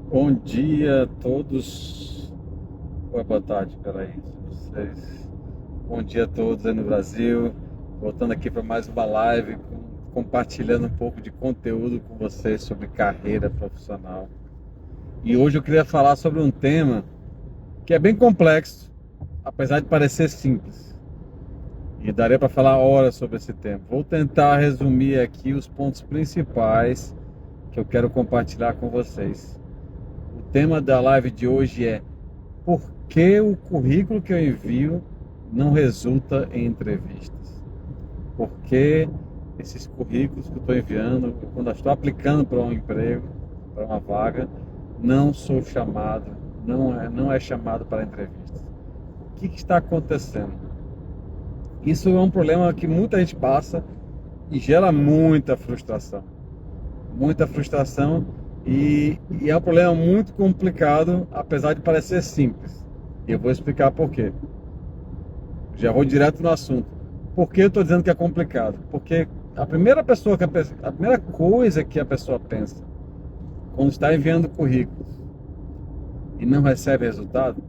Bom dia a todos. Boa tarde, peraí. Vocês. Bom dia a todos aí no Brasil. Voltando aqui para mais uma live, compartilhando um pouco de conteúdo com vocês sobre carreira profissional. E hoje eu queria falar sobre um tema que é bem complexo, apesar de parecer simples. E daria para falar horas sobre esse tema. Vou tentar resumir aqui os pontos principais que eu quero compartilhar com vocês. O tema da live de hoje é: por que o currículo que eu envio não resulta em entrevistas? Por que esses currículos que eu estou enviando, quando eu estou aplicando para um emprego, para uma vaga, não sou chamado, não é chamado para entrevistas? O que está acontecendo? Isso é um problema que muita gente passa e gera muita frustração. Muita frustração e é um problema muito complicado, apesar de parecer simples. E eu vou explicar por quê. Já vou direto no assunto. Por que eu estou dizendo que é complicado? Porque a primeira coisa que a pessoa pensa quando está enviando currículos e não recebe resultado,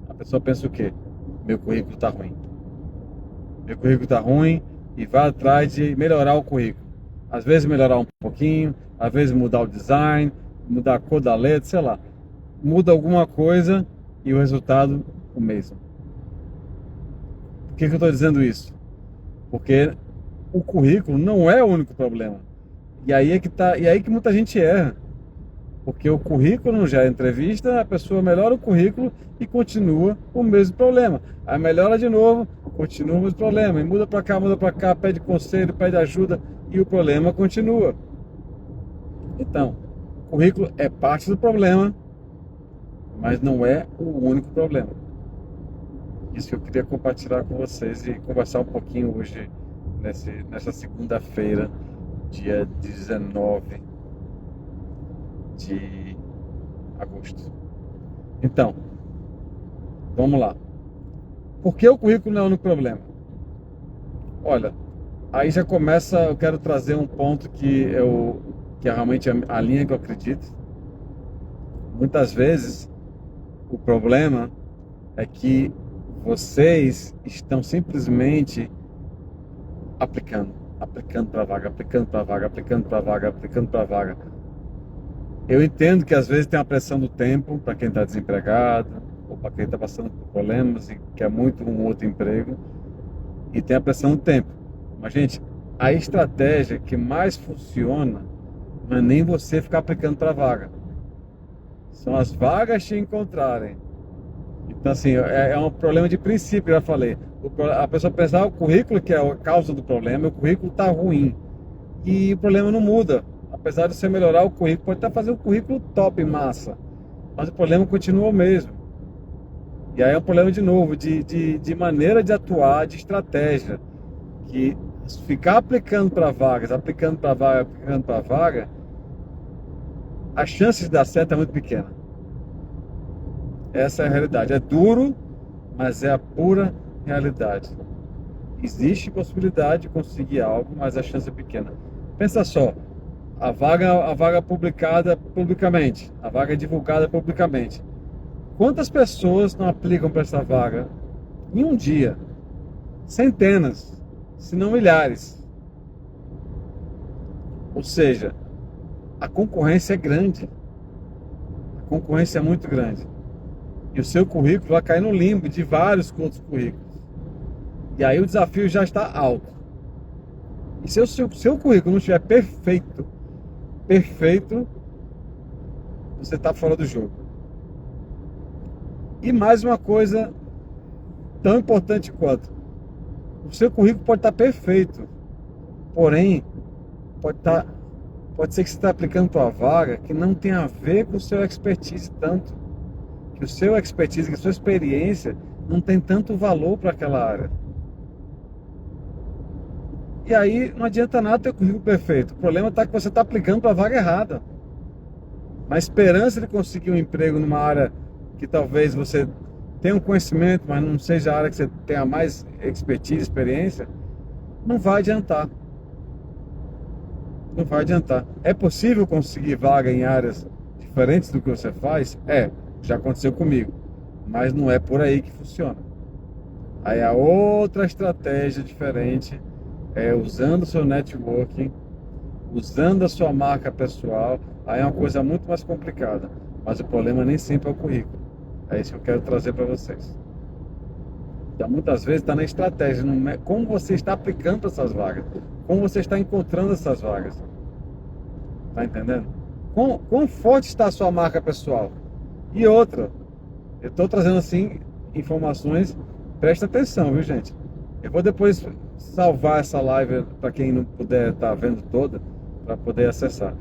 a pessoa pensa o quê? Meu currículo está ruim. Meu currículo está ruim e vai atrás de melhorar o currículo. Às vezes melhorar um pouquinho, às vezes mudar o design, mudar a cor da letra, sei lá. Muda alguma coisa e o resultado o mesmo. Por que eu estou dizendo isso? Porque o currículo não é o único problema. E aí que muita gente erra. Porque o currículo não gera entrevista, a pessoa melhora o currículo e continua o mesmo problema. Aí melhora de novo, continua o mesmo problema. E muda para cá, pede conselho, pede ajuda e o problema continua. Então, o currículo é parte do problema, mas não é o único problema. Isso que eu queria compartilhar com vocês e conversar um pouquinho hoje, nessa segunda-feira, dia 19 de agosto. Então, vamos lá. Por que o currículo não é o único problema? Olha, aí já começa, eu quero trazer um ponto que é realmente a linha que eu acredito. Muitas vezes, o problema é que vocês estão simplesmente aplicando para vaga, aplicando para vaga, aplicando para vaga, aplicando para vaga. Eu entendo que às vezes tem a pressão do tempo para quem está desempregado ou para quem está passando por problemas e quer muito um outro emprego, e tem a pressão do tempo. Mas, gente, a estratégia que mais funciona não é nem você ficar aplicando para vaga, são as vagas te encontrarem. Então, assim, é um problema de princípio, já falei. A pessoa pensar o currículo que é a causa do problema, o currículo está ruim. E o problema não muda. Apesar de você melhorar o currículo, pode até fazer um currículo top, massa. Mas o problema continua o mesmo. E aí é um problema, de novo, de maneira de atuar, de estratégia. Que ficar aplicando para vagas, aplicando para vaga, aplicando para vaga, a chance de dar certo é muito pequena. Essa é a realidade. É duro, mas é a pura realidade. Existe possibilidade de conseguir algo, mas a chance é pequena. Pensa só, a vaga publicada publicamente, a vaga divulgada publicamente. Quantas pessoas não aplicam para essa vaga em um dia? Centenas, se não milhares. Ou seja, a concorrência é grande. A concorrência é muito grande. E o seu currículo vai cair no limbo de vários outros currículos. E aí o desafio já está alto. E se o seu currículo não estiver perfeito, você está fora do jogo. E mais uma coisa tão importante quanto: o seu currículo pode estar perfeito, porém, pode ser que você está aplicando para uma vaga que não tem a ver com o seu expertise tanto. Que o seu expertise, que a sua experiência não tem tanto valor para aquela área. E aí não adianta nada ter o currículo perfeito. O problema está que você está aplicando para a vaga errada. Na esperança de conseguir um emprego numa área que talvez você tenha um conhecimento, mas não seja a área que você tenha mais expertise, experiência, não vai adiantar. Não vai adiantar. É possível conseguir vaga em áreas diferentes do que você faz? Já aconteceu comigo, mas não é por aí que funciona. Aí a outra estratégia diferente é usando o seu networking, usando a sua marca pessoal. Aí é uma coisa muito mais complicada, mas o problema nem sempre é o currículo. É isso que eu quero trazer para vocês. Então, muitas vezes está na estratégia, como você está aplicando para essas vagas, como você está encontrando essas vagas. Tá entendendo? Quão forte está a sua marca pessoal? E outra, eu estou trazendo assim informações, presta atenção, viu, gente? Eu vou depois salvar essa live para quem não puder estar vendo toda, para poder acessar.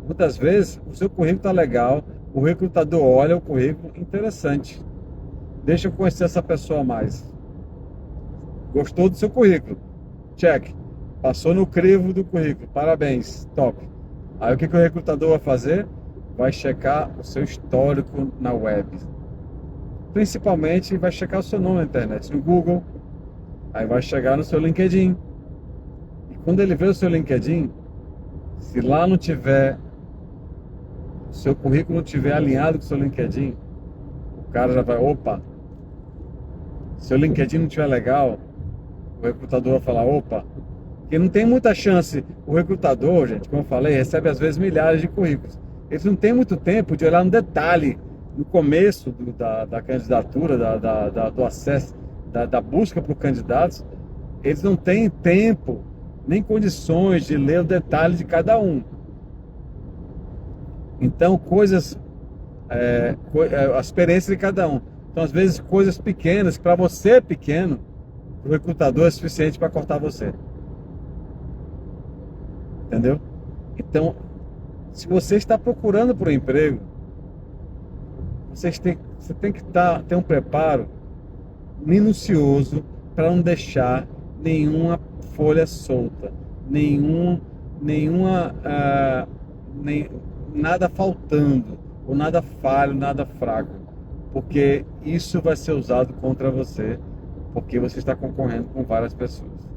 Muitas vezes o seu currículo está legal, o recrutador olha o currículo, interessante. Deixa eu conhecer essa pessoa mais. Gostou do seu currículo? Check. Passou no crivo do currículo. Parabéns. Top. Aí o que o recrutador vai fazer? Vai checar o seu histórico na web. Principalmente vai checar o seu nome na internet, no Google. Aí vai chegar no seu LinkedIn. E quando ele vê o seu LinkedIn, se lá não tiver, o seu currículo não tiver alinhado com o seu LinkedIn, o cara já vai, opa. Se o LinkedIn não estiver legal, o recrutador vai falar, opa. Porque não tem muita chance. O recrutador, gente, como eu falei, recebe às vezes milhares de currículos. Eles não têm muito tempo de olhar no detalhe, no começo da candidatura, do acesso, da busca por candidatos. Eles não têm tempo, nem condições de ler o detalhe de cada um. Então, a experiência de cada um. Então, às vezes, coisas pequenas, para você é pequeno, o recrutador é suficiente para cortar você. Entendeu? Então, se você está procurando por um emprego, você tem que ter um preparo minucioso para não deixar nenhuma folha solta, nada faltando, ou nada falho, nada fraco, porque isso vai ser usado contra você, porque você está concorrendo com várias pessoas.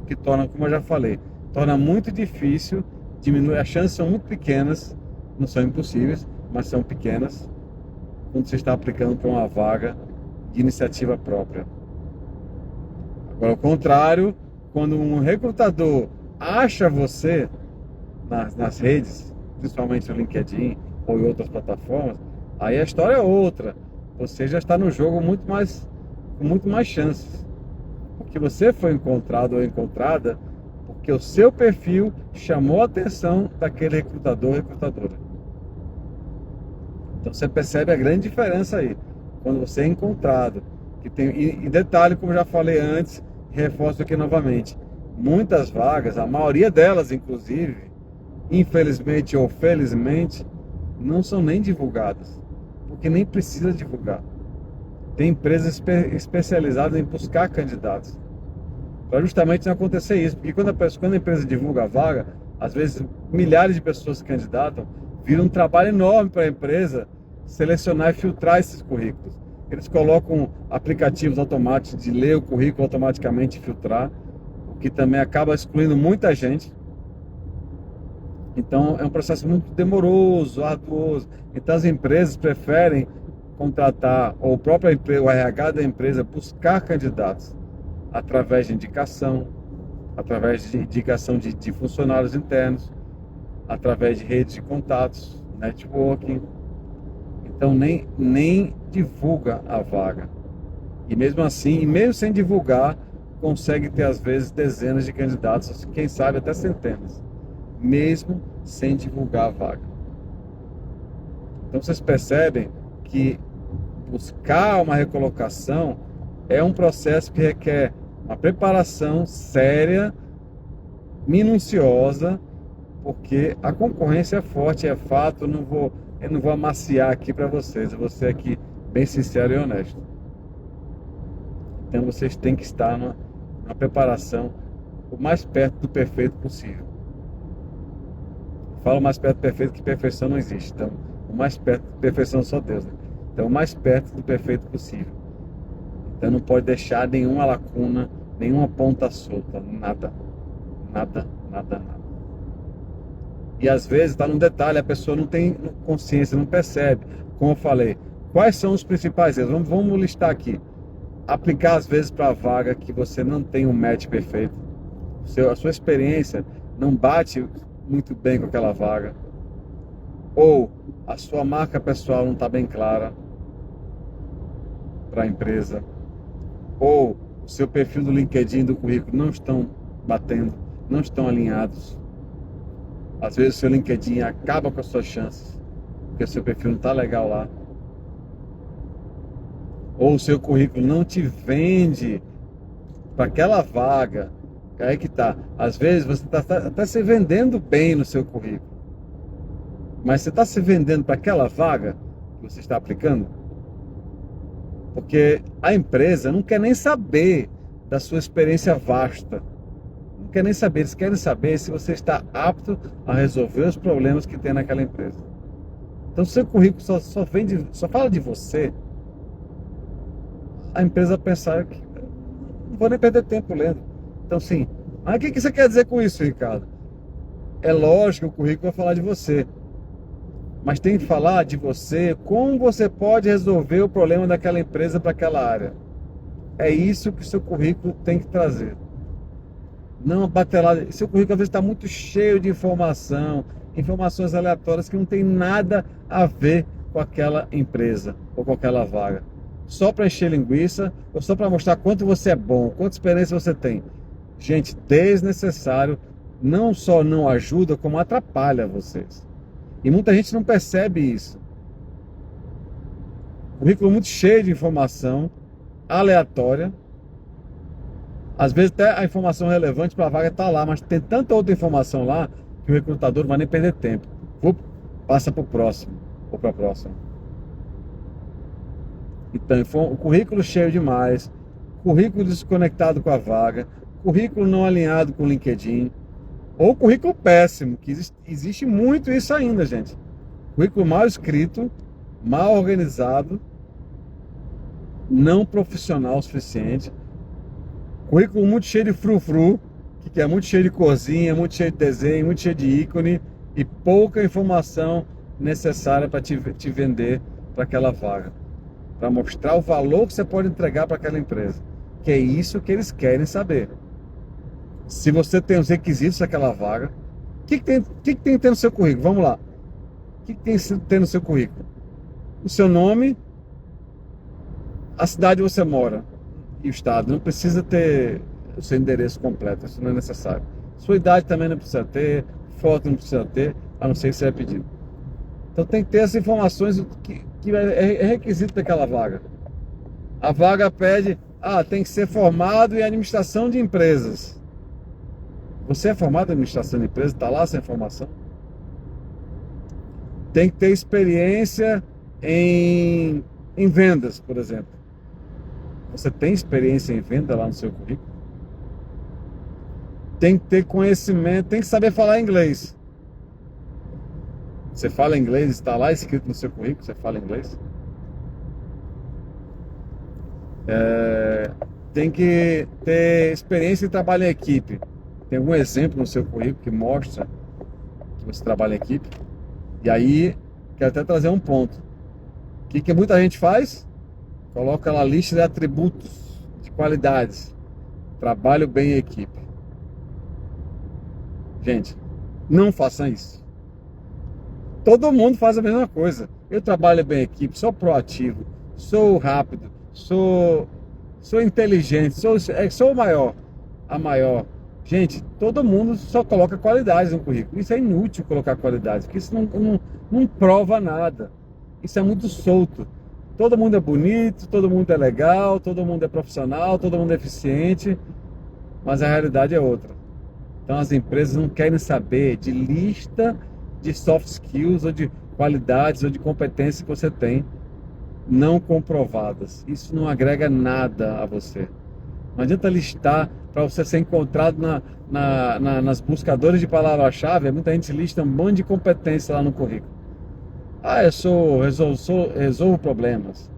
O que torna, como eu já falei, torna muito difícil, diminui, as chances são muito pequenas, não são impossíveis, mas são pequenas, quando você está aplicando para uma vaga de iniciativa própria. Agora, ao contrário, quando um recrutador acha você nas redes, principalmente no LinkedIn ou em outras plataformas, aí a história é outra. Você já está no jogo com muito mais chances. Porque você foi encontrado ou encontrada porque o seu perfil chamou a atenção daquele recrutador ou recrutadora. Então você percebe a grande diferença aí, quando você é encontrado. E detalhe, como já falei antes, reforço aqui novamente, muitas vagas, a maioria delas inclusive, infelizmente ou felizmente, não são nem divulgadas, porque nem precisa divulgar. Tem empresas especializadas em buscar candidatos, para justamente não acontecer isso, porque quando a empresa divulga a vaga, às vezes milhares de pessoas se candidatam, vira um trabalho enorme para a empresa selecionar e filtrar esses currículos. Eles colocam aplicativos automáticos de ler o currículo automaticamente e filtrar, o que também acaba excluindo muita gente. Então é um processo muito demoroso, arduoso. Então as empresas preferem contratar, ou o RH da empresa buscar candidatos através de indicação, através de indicação de funcionários internos, através de redes de contatos, networking. Então nem divulga a vaga. E mesmo assim, mesmo sem divulgar, consegue ter às vezes dezenas de candidatos, quem sabe até centenas, mesmo sem divulgar a vaga. Então vocês percebem que buscar uma recolocação é um processo que requer uma preparação séria, minuciosa, porque a concorrência é forte, é fato. Eu não vou amaciar aqui para vocês, eu vou ser aqui bem sincero e honesto. Então vocês têm que estar numa preparação o mais perto do perfeito possível. Falo mais perto do perfeito, que perfeição não existe. Então, o mais perto da perfeição só Deus, né? Então, o mais perto do perfeito possível. Então, não pode deixar nenhuma lacuna, nenhuma ponta solta, nada. E às vezes está num detalhe, a pessoa não tem consciência, não percebe. Como eu falei, quais são os principais erros? Vamos listar aqui. Aplicar às vezes para a vaga que você não tem um match perfeito. A sua experiência não bate muito bem com aquela vaga. Ou a sua marca pessoal não está bem clara para a empresa. Ou o seu perfil do LinkedIn e do currículo não estão batendo, não estão alinhados. Às vezes o seu LinkedIn acaba com as suas chances, porque o seu perfil não está legal lá. Ou o seu currículo não te vende para aquela vaga. Aí que tá. Às vezes você está até se vendendo bem no seu currículo, mas você está se vendendo para aquela vaga que você está aplicando? Porque a empresa não quer nem saber da sua experiência vasta. Não quer nem saber. Eles querem saber se você está apto a resolver os problemas que tem naquela empresa. Então, se o seu currículo só fala de você, a empresa pensar que não vou nem perder tempo lendo. Então, sim. Mas o que você quer dizer com isso, Ricardo? É lógico que o currículo vai falar de você. Mas tem que falar de você, como você pode resolver o problema daquela empresa para aquela área. É isso que o seu currículo tem que trazer. Não batelada. Seu currículo às vezes está muito cheio de informações aleatórias que não tem nada a ver com aquela empresa ou com aquela vaga. Só para encher linguiça ou só para mostrar quanto você é bom, quanta experiência você tem. Gente, desnecessário, não só não ajuda, como atrapalha vocês. E muita gente não percebe isso. Currículo muito cheio de informação aleatória. Às vezes até a informação relevante para a vaga está lá, mas tem tanta outra informação lá que o recrutador não vai nem perder tempo. Passa para o próximo ou para a próxima. Então, o currículo cheio demais, currículo desconectado com a vaga, currículo não alinhado com o LinkedIn, ou currículo péssimo, que existe muito isso ainda, gente. Currículo mal escrito, mal organizado, não profissional o suficiente. Currículo muito cheio de frufru, que é muito cheio de corzinha, muito cheio de desenho, muito cheio de ícone e pouca informação necessária para te vender para aquela vaga. Para mostrar o valor que você pode entregar para aquela empresa. Que é isso que eles querem saber. Se você tem os requisitos daquela vaga, o que tem que ter no seu currículo? Vamos lá. O que tem que ter no seu currículo? O seu nome, a cidade onde você mora e o estado. Não precisa ter o seu endereço completo, isso não é necessário. Sua idade também não precisa ter, foto não precisa ter, a não ser que você é pedido. Então tem que ter essas informações que é requisito daquela vaga. A vaga pede, tem que ser formado em administração de empresas. Você é formado em administração de empresas? Está lá essa informação? Tem que ter experiência em vendas, por exemplo. Você tem experiência em venda lá no seu currículo? Tem que ter conhecimento, tem que saber falar inglês. Você fala inglês, está lá escrito no seu currículo, você fala inglês? Tem que ter experiência em trabalho em equipe. Tem algum exemplo no seu currículo que mostra que você trabalha em equipe? E aí, quero até trazer um ponto. O que muita gente faz? Coloca lá a lista de atributos, de qualidades. Trabalho bem em equipe. Gente, não façam isso. Todo mundo faz a mesma coisa. Eu trabalho bem em equipe, sou proativo, sou rápido, sou inteligente, sou o maior, a maior. Gente, todo mundo só coloca qualidades no currículo. Isso é inútil colocar qualidades, porque isso não prova nada. Isso é muito solto. Todo mundo é bonito, todo mundo é legal, todo mundo é profissional, todo mundo é eficiente, mas a realidade é outra. Então as empresas não querem saber de lista de soft skills ou de qualidades ou de competências que você tem não comprovadas. Isso não agrega nada a você. Não adianta listar para você ser encontrado nas buscadores de palavra-chave. Muita gente lista um monte de competência lá no currículo. Eu resolvo problemas.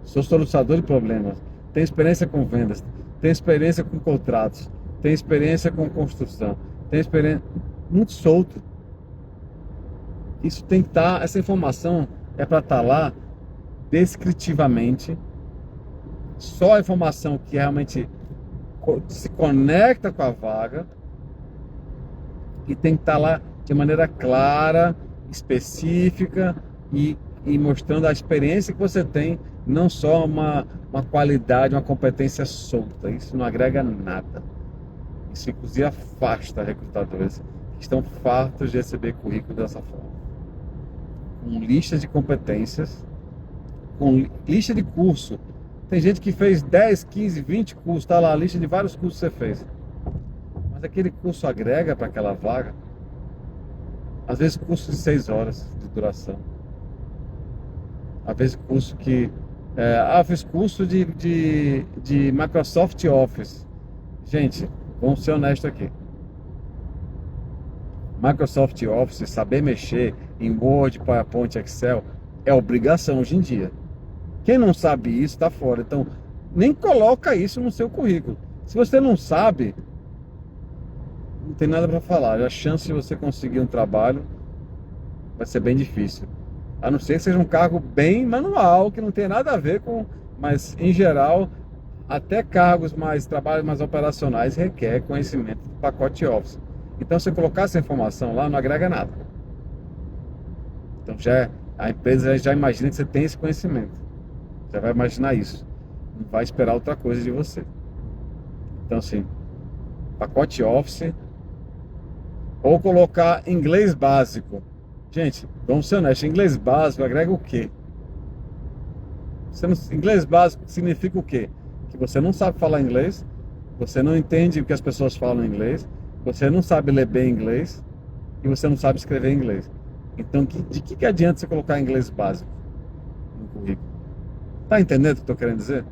Sou solucionador de problemas. Tenho experiência com vendas. Tenho experiência com contratos. Tenho experiência com construção. Tenho experiência... Muito solto. Isso tem que estar, essa informação é para estar lá descritivamente, só a informação que realmente se conecta com a vaga, e tem que estar lá de maneira clara, específica e mostrando a experiência que você tem, não só uma qualidade, uma competência solta. Isso não agrega nada. Isso inclusive afasta recrutadores que estão fartos de receber currículo dessa forma. Com lista de competências, com lista de curso. Tem gente que fez 10, 15, 20 cursos, está lá a lista de vários cursos que você fez. Mas aquele curso agrega para aquela vaga? Às vezes curso de 6 horas de duração. Às vezes curso que... fiz curso de Microsoft Office. Gente, vamos ser honestos aqui. Microsoft Office, saber mexer em Word, PowerPoint, Excel, é obrigação hoje em dia. Quem não sabe isso está fora. Então, nem coloca isso no seu currículo. Se você não sabe, não tem nada para falar. A chance de você conseguir um trabalho vai ser bem difícil. A não ser que seja um cargo bem manual, que não tem nada a ver com... Mas, em geral, até cargos trabalhos mais operacionais requer conhecimento do pacote Office. Então, se você colocar essa informação lá, não agrega nada. Então, a empresa já imagina que você tem esse conhecimento. Já vai imaginar isso. Não vai esperar outra coisa de você. Então, assim, pacote Office, ou colocar inglês básico. Gente, vamos ser honestos, inglês básico agrega o quê? Inglês básico significa o quê? Que você não sabe falar inglês, você não entende o que as pessoas falam em inglês, você não sabe ler bem inglês e você não sabe escrever inglês. Então, de que adianta você colocar inglês básico no currículo? Tá entendendo o que eu estou querendo dizer?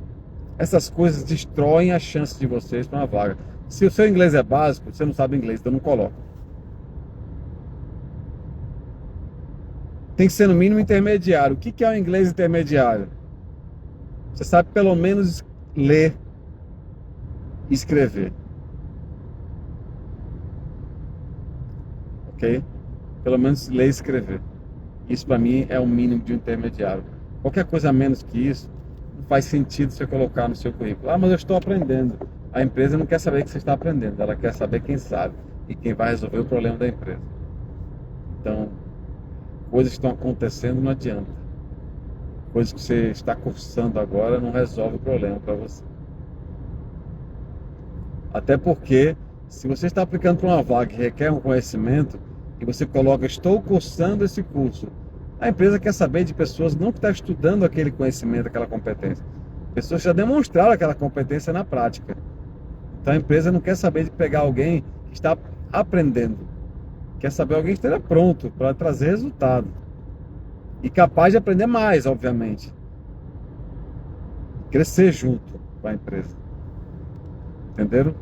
Essas coisas destroem a chance de vocês para uma vaga. Se o seu inglês é básico, você não sabe inglês, então não coloca. Tem que ser no mínimo intermediário. O que é o inglês intermediário? Você sabe pelo menos ler e escrever. Ok? Pelo menos ler e escrever. Isso para mim é o mínimo de um intermediário. Qualquer coisa menos que isso, não faz sentido você colocar no seu currículo. Ah, mas eu estou aprendendo. A empresa não quer saber que você está aprendendo. Ela quer saber quem sabe e quem vai resolver o problema da empresa. Então, coisas que estão acontecendo não adianta. Coisas que você está cursando agora não resolve o problema para você. Até porque, se você está aplicando para uma vaga que requer um conhecimento, e você coloca, estou cursando esse curso, a empresa quer saber de pessoas não que estão estudando aquele conhecimento, aquela competência. Pessoas que já demonstraram aquela competência na prática. Então a empresa não quer saber de pegar alguém que está aprendendo. Quer saber alguém que esteja pronto para trazer resultado. E capaz de aprender mais, obviamente. Crescer junto com a empresa. Entenderam?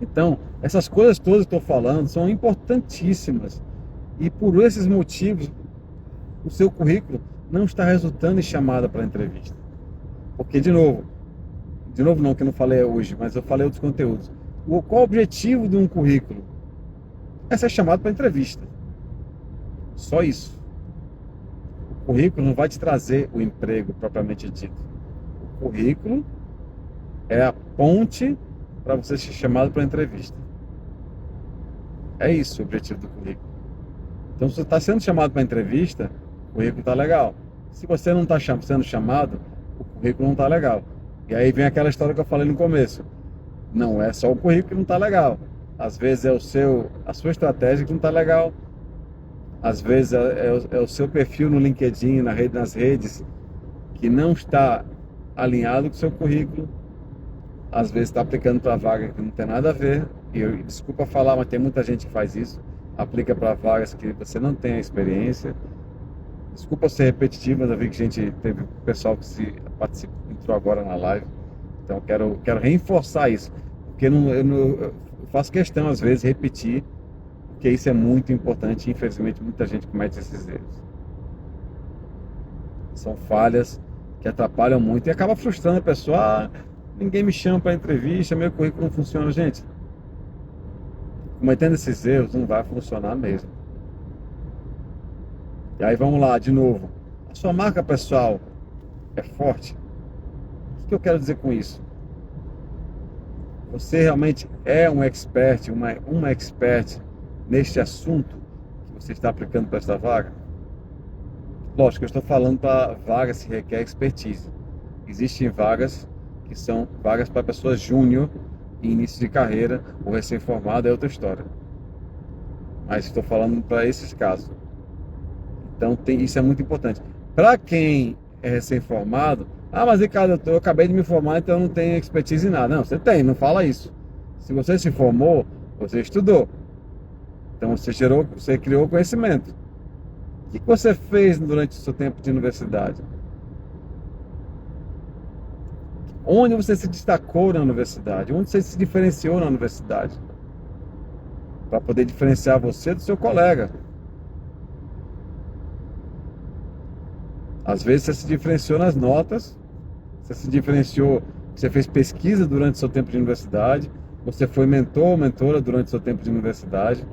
Então, essas coisas todas que eu estou falando são importantíssimas. E por esses motivos, o seu currículo não está resultando em chamada para entrevista. Porque, de novo não, que eu não falei hoje, mas eu falei outros conteúdos. Qual o objetivo de um currículo? É ser chamado para entrevista. Só isso. O currículo não vai te trazer o emprego propriamente dito. O currículo é a ponte para você ser chamado para entrevista. É isso o objetivo do currículo. Então, se você está sendo chamado para entrevista, o currículo está legal. Se você não está sendo chamado, o currículo não está legal. E aí vem aquela história que eu falei no começo. Não é só o currículo que não está legal. Às vezes é a sua estratégia que não está legal. Às vezes é o seu perfil no LinkedIn, nas redes, que não está alinhado com o seu currículo. Às vezes está aplicando para vaga que não tem nada a ver. E desculpa falar, mas tem muita gente que faz isso. Aplica para vagas que você não tem a experiência. Desculpa ser repetitivo, mas eu vi que teve pessoal que entrou agora na live. Então quero reforçar isso. Porque eu faço questão, às vezes, repetir, porque isso é muito importante e, infelizmente, muita gente comete esses erros. São falhas que atrapalham muito e acaba frustrando a pessoa. Ninguém me chama para entrevista, meu currículo não funciona. Gente, cometendo esses erros não vai funcionar mesmo. E aí vamos lá, de novo. A sua marca pessoal é forte? O que eu quero dizer com isso? Você realmente é um expert, uma expert neste assunto que você está aplicando para esta vaga? Lógico, eu estou falando para vagas que requer expertise. Existem vagas que são vagas para pessoas júnior, em início de carreira ou recém-formado, é outra história. Mas estou falando para esses casos. Então isso é muito importante. Para quem é recém-formado, mas Ricardo, eu acabei de me formar, então eu não tenho expertise em nada. Não, você tem, não fala isso. Se você se formou, você estudou. Então você criou conhecimento. O que você fez durante o seu tempo de universidade? Onde você se destacou na universidade? Onde você se diferenciou na universidade? Para poder diferenciar você do seu colega. Às vezes você se diferenciou nas notas, você se diferenciou, você fez pesquisa durante o seu tempo de universidade, você foi mentor ou mentora durante o seu tempo de universidade,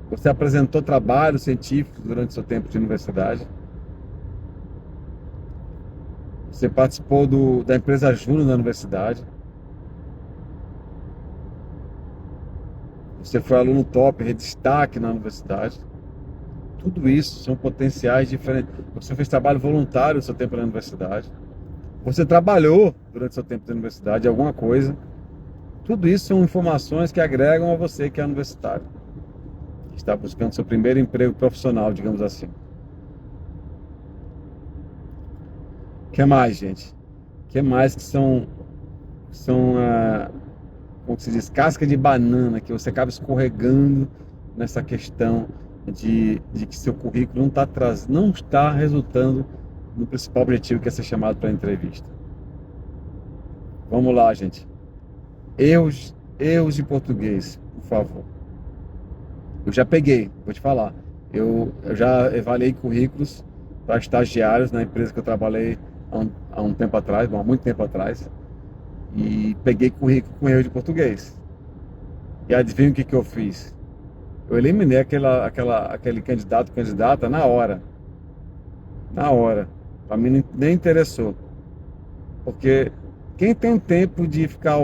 você apresentou trabalhos científicos durante o seu tempo de universidade, você participou da empresa júnior da universidade, você foi aluno top, destaque na universidade. Tudo isso são potenciais diferentes. Você fez trabalho voluntário no seu tempo na universidade. Você trabalhou durante o seu tempo na universidade, alguma coisa. Tudo isso são informações que agregam a você que é universitário. Que está buscando seu primeiro emprego profissional, digamos assim. O que mais, gente? O que mais que são como se diz, casca de banana, que você acaba escorregando nessa questão de que seu currículo não está resultando no principal objetivo, que é ser chamado para a entrevista. Vamos lá, gente. Erros de português, por favor. Eu já peguei, vou te falar. Eu já avaliei currículos para estagiários na empresa que eu trabalhei há um tempo atrás, há muito tempo atrás, e peguei currículo com erro de português. E adivinha o que eu fiz? Eu eliminei aquele candidata na hora. Na hora. Para mim nem interessou. Porque quem tem tempo de ficar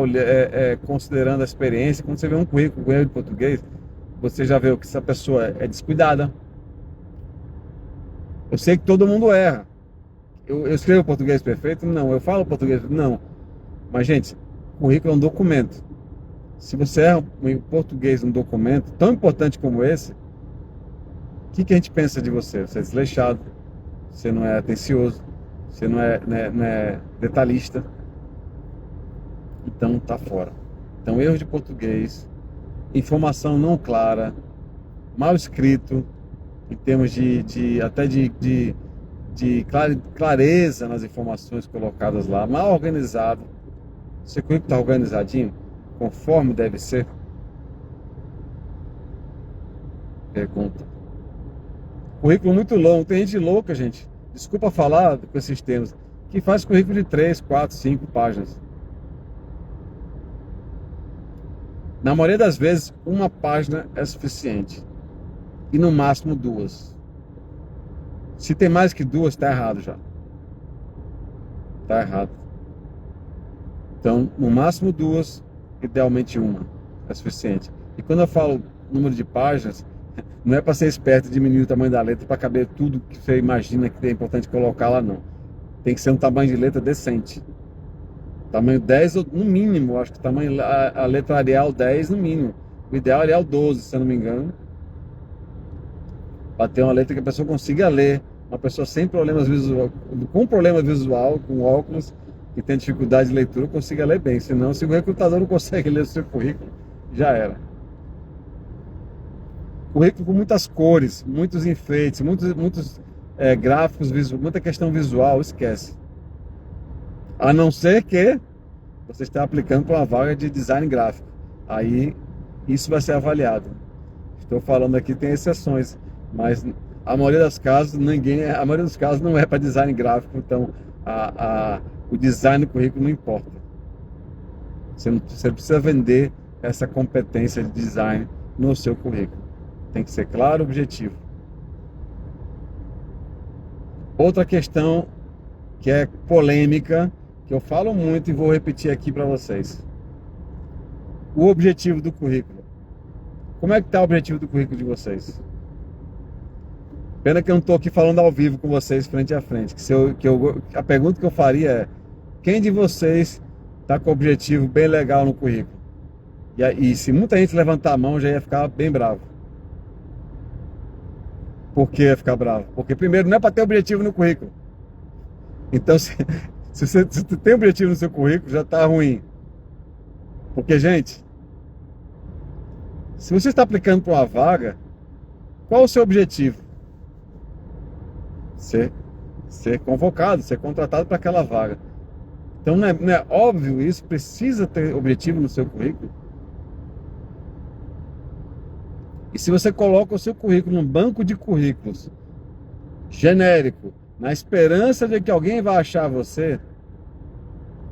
considerando a experiência, quando você vê um currículo com erro de português, você já vê que essa pessoa é descuidada. Eu sei que todo mundo erra. Eu escrevo português perfeito? Não. Eu falo português? Não. Mas, gente, currículo é um documento. Se você erra em português um documento tão importante como esse, o que a gente pensa de você? Você é desleixado, você não é atencioso, você não é detalhista. Então tá fora. Então, erro de português, informação não clara, mal escrito, em termos até de clareza nas informações colocadas lá, mal organizado. Seu currículo está organizadinho, conforme deve ser? Pergunta. Currículo muito longo. Tem gente louca, gente. Desculpa falar com esses termos. Que faz currículo de 3, 4, 5 páginas. Na maioria das vezes, uma página é suficiente. E no máximo 2. Se tem mais que 2, está errado já. Está errado. Então, no máximo 2, idealmente 1 é suficiente. E quando eu falo número de páginas, não é para ser esperto e diminuir o tamanho da letra para caber tudo que você imagina que é importante colocar lá, não. Tem que ser um tamanho de letra decente. Tamanho 10 no mínimo, acho que a letra Arial 10 no mínimo. O ideal é Arial 12, se eu não me engano. Para ter uma letra que a pessoa consiga ler. Uma pessoa sem problemas visual, com problema visual, com óculos, que tem dificuldade de leitura, consiga ler bem. Senão, se o recrutador não consegue ler o seu currículo, já era. Currículo com muitas cores, muitos enfeites, muitos gráficos, muita questão visual, esquece. A não ser que você está aplicando para uma vaga de design gráfico. Aí, isso vai ser avaliado. Estou falando aqui, tem exceções, mas a maioria dos casos, não é para design gráfico, então o design do currículo não importa. Você precisa vender essa competência de design no seu currículo. Tem que ser claro, objetivo. Outra questão que é polêmica, que eu falo muito e vou repetir aqui para vocês. O objetivo do currículo. Como é que está o objetivo do currículo de vocês? Pena que eu não estou aqui falando ao vivo com vocês frente a frente. A pergunta que eu faria é: quem de vocês está com um objetivo bem legal no currículo? E se muita gente levantar a mão, já ia ficar bem bravo. Por que ia ficar bravo? Porque primeiro não é para ter objetivo no currículo. Então, se você tem objetivo no seu currículo, já está ruim. Porque, gente, se você está aplicando para uma vaga, qual o seu objetivo? Ser convocado, ser contratado para aquela vaga. Então não é óbvio isso, precisa ter objetivo no seu currículo. E se você coloca o seu currículo num banco de currículos genérico, na esperança de que alguém vai achar você,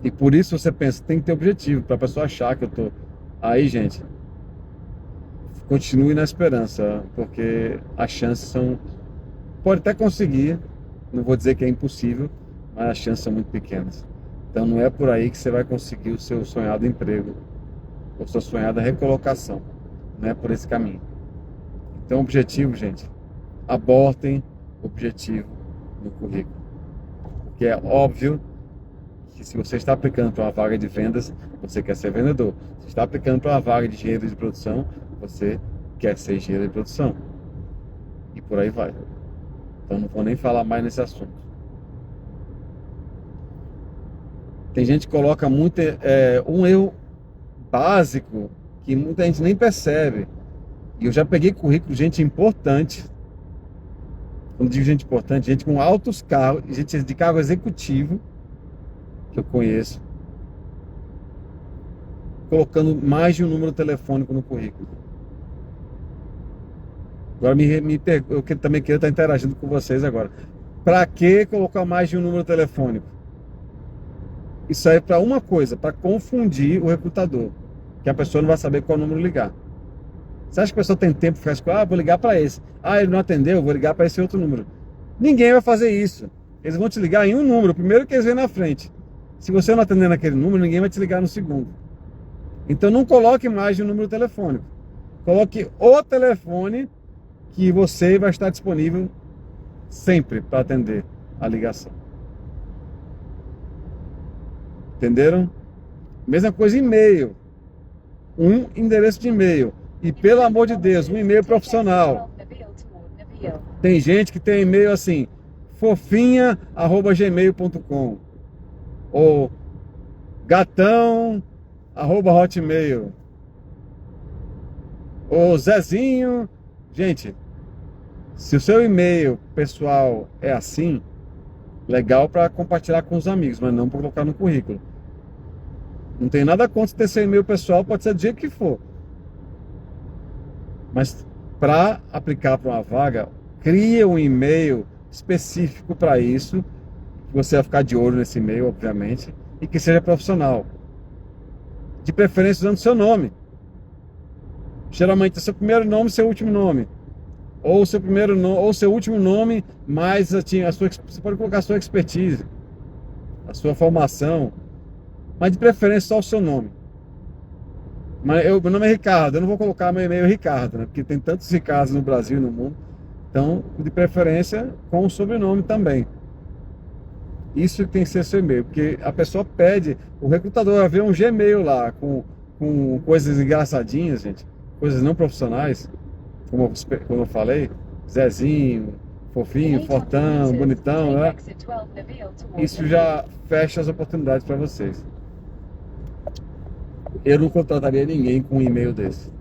e por isso você pensa, tem que ter objetivo, para a pessoa achar que eu tô aí, gente, continue na esperança, porque as chances são, pode até conseguir, não vou dizer que é impossível, mas as chances são muito pequenas. Então não é por aí que você vai conseguir o seu sonhado emprego, ou sua sonhada recolocação, não é por esse caminho. Então, objetivo, gente, abortem objetivo no currículo. Porque é óbvio que se você está aplicando para uma vaga de vendas, você quer ser vendedor. Se está aplicando para uma vaga de engenheiro de produção, você quer ser engenheiro de produção. E por aí vai. Então, não vou nem falar mais nesse assunto. Tem gente que coloca muito um erro básico que muita gente nem percebe. E eu já peguei currículo de gente importante. Quando digo gente importante, gente com altos cargos, gente de cargo executivo, que eu conheço, colocando mais de um número telefônico no currículo. Agora eu também quero estar interagindo com vocês agora. Para que colocar mais de um número telefônico? Isso aí é para uma coisa, para confundir o recrutador, que a pessoa não vai saber qual número ligar. Você acha que a pessoa tem tempo para ficar vou ligar para esse. Ele não atendeu, vou ligar para esse outro número. Ninguém vai fazer isso. Eles vão te ligar em um número, o primeiro que eles veem na frente. Se você não atender naquele número, ninguém vai te ligar no segundo. Então não coloque mais de um número telefônico. Coloque o telefone que você vai estar disponível sempre para atender a ligação. Entenderam? Mesma coisa e-mail. Um endereço de e-mail. E pelo amor de Deus, um e-mail profissional. Tem gente que tem e-mail assim, fofinha@gmail.com ou gatão@hotmail ou Zezinho. Gente, se o seu e-mail pessoal é assim, legal para compartilhar com os amigos, mas não para colocar no currículo. Não tem nada contra ter seu e-mail pessoal, pode ser do jeito que for. Mas para aplicar para uma vaga, cria um e-mail específico para isso, que você vai ficar de olho nesse e-mail, obviamente, e que seja profissional. De preferência usando seu nome. Geralmente é seu primeiro nome e seu último nome. Ou seu primeiro nome, ou seu último nome, mais você pode colocar a sua expertise, a sua formação, mas de preferência só o seu nome. Mas meu nome é Ricardo, eu não vou colocar meu e-mail Ricardo, né? Porque tem tantos Ricardos no Brasil e no mundo. Então, de preferência, com o sobrenome também. Isso tem que ser seu e-mail, porque a pessoa pede, o recrutador vai ver um Gmail lá, com coisas engraçadinhas, gente, coisas não profissionais, como eu falei, Zezinho, fofinho, fortão, bonitão, né? Isso já fecha as oportunidades para vocês. Eu não contrataria ninguém com um e-mail desse.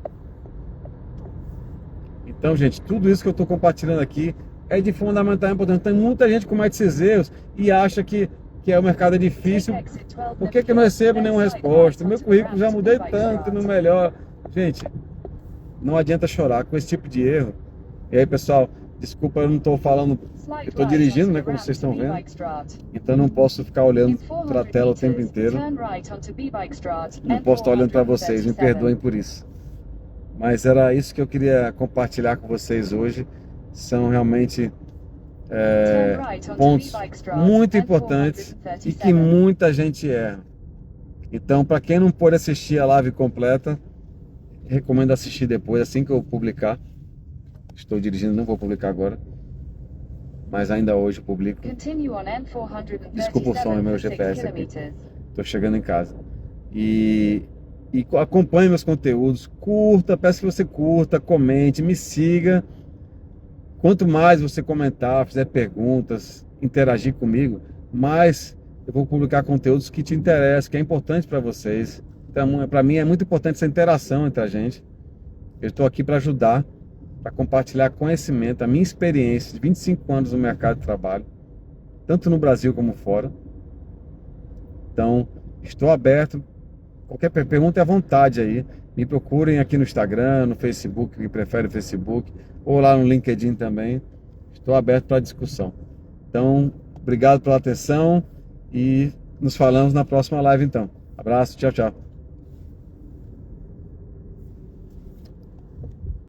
Então, gente, tudo isso que eu estou compartilhando aqui é de fundamental importância. Tem muita gente que comete esses erros e acha que o mercado é difícil. Por que eu não recebo nenhuma resposta? Meu currículo já mudei tanto, não melhor. Gente, não adianta chorar com esse tipo de erro. E aí, pessoal, desculpa, eu não estou falando, eu estou dirigindo, né, como vocês estão vendo. Então não posso ficar olhando para a tela o tempo inteiro. Não posso estar olhando para vocês, me perdoem por isso. Mas era isso que eu queria compartilhar com vocês hoje. São realmente pontos muito importantes e que muita gente erra. Então, para quem não pôde assistir a live completa, recomendo assistir depois, assim que eu publicar. Estou dirigindo, não vou publicar agora, mas ainda hoje eu publico. Desculpa o som, é meu GPS aqui. Estou chegando em casa. E acompanhe meus conteúdos, curta, peço que você curta, comente, me siga. Quanto mais você comentar, fizer perguntas, interagir comigo, mais eu vou publicar conteúdos que te interessam, que é importante para vocês. Então, para mim é muito importante essa interação entre a gente. Eu estou aqui para ajudar, para compartilhar conhecimento, a minha experiência de 25 anos no mercado de trabalho, tanto no Brasil como fora. Então, estou aberto. Qualquer pergunta é à vontade aí. Me procurem aqui no Instagram, no Facebook, que prefere o Facebook, ou lá no LinkedIn também. Estou aberto para discussão. Então, obrigado pela atenção e nos falamos na próxima live então. Abraço, tchau, tchau.